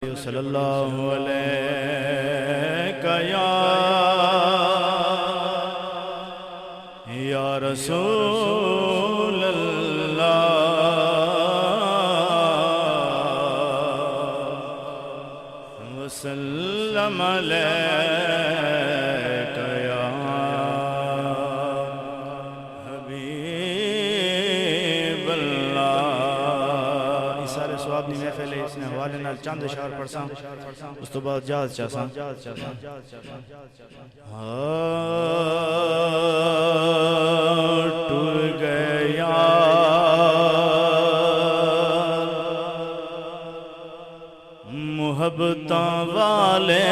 صلی اللہ علیہ یا رسول اللہ وسلم علیک یا حبیب اللہ۔ اس سارے سواب نہیں محفل ہے، اس نے حوالے نال چند اشعار پڑھساں اس تو بعد جاز چاہساں۔ ٹر گیا محبتاں والے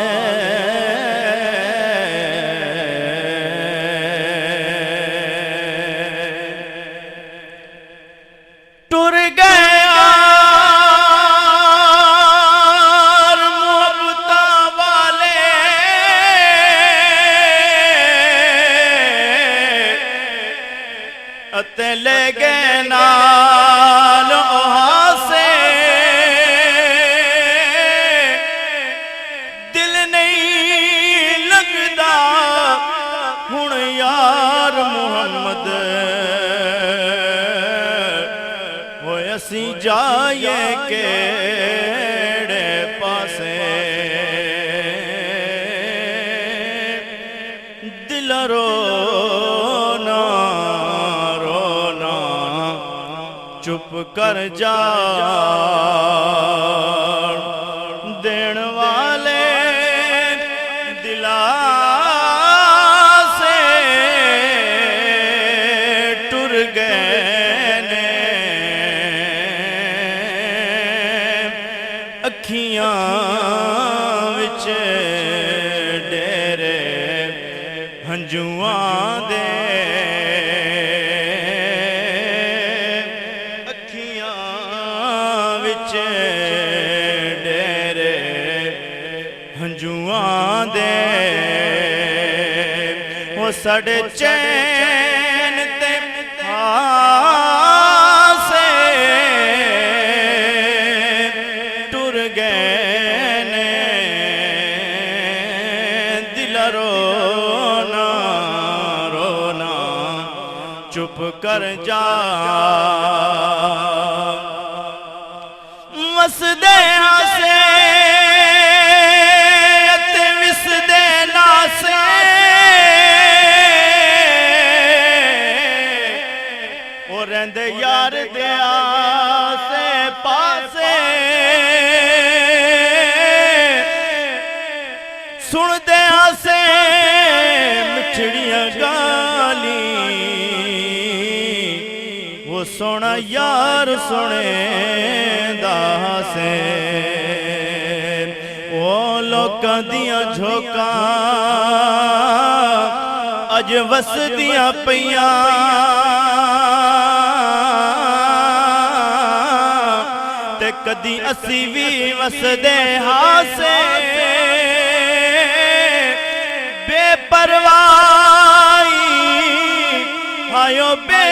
ٹر گیا محبتاں والے اتے لے گئے نال اوہاں سے دل نہیں لگدا ہن یار محمد وہ اسی جائے کیڑے پاسے دل رونا رونا چپ کر جا دین والے دلا سے ٹر گئے نے اکھیاں وچ ڈیرے ہنجواں دے اکھیاں وچ ڈیرے ہنجواں دے وہ ساڈے چین تے آسے ٹر گئے نے دل رونا رونا چپ کر جا وسدے ہاسے تے وسدے ناسے او رہندے یار دے آسے پاسے سن دے آسے مٹھڑیاں گالی وہ سونا یار سنے دا سے وہ لوکاں دیاں جھوکاں اج وس دیاں پیاں تے کدی اسی بھی وس دے ہاسے بے پروائی آیو بے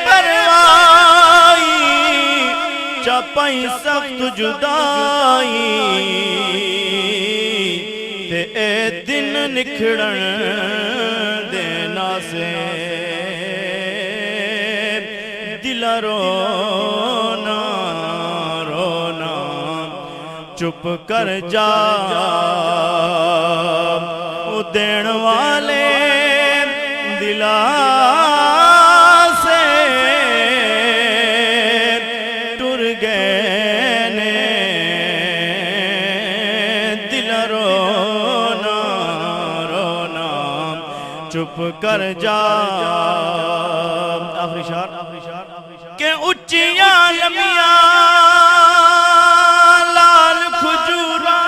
پروائی چاپائیں سخت جدائی تے اے دن نکھڑن دینا سے دل رونا رونا چپ کر جا او دین والے دلا سے ٹر گئے نے دل رونا رونا چپ کر جا۔ آخری شعر کہ اچیاں لمیاں لال کھجوراں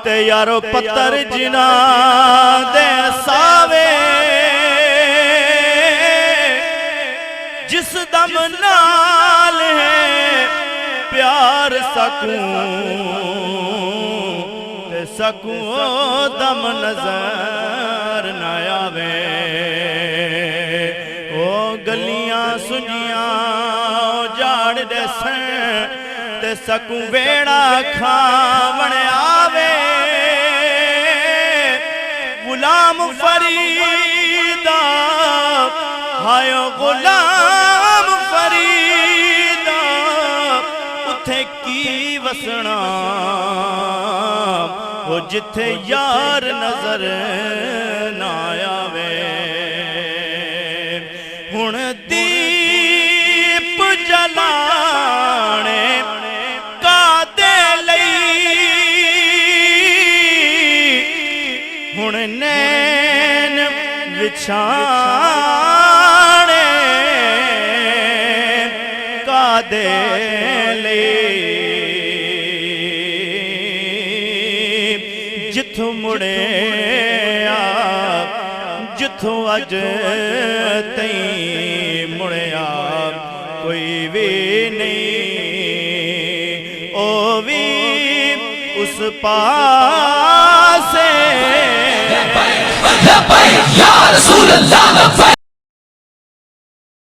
تے یارو پتر جنا دے ساوے جس دم نال ہے پیار سکوں دم نظر نہ آوے او گلیاں سنیاں جاڑ دے سن تے سکوں ویڑا کھاون آوے غلام فریدا ہائے غلام فریدا اتھے کی وسنا وہ جتھے یار نظر نہ آوے ہن دیپ جلانے کا دے لئی ہن نین وچھانے کا دے لئی جتھوں مڑے جتھوں اج تئیں مڑیا کوئی بھی نہیں او بھی اس پاسے یا رسول اللہ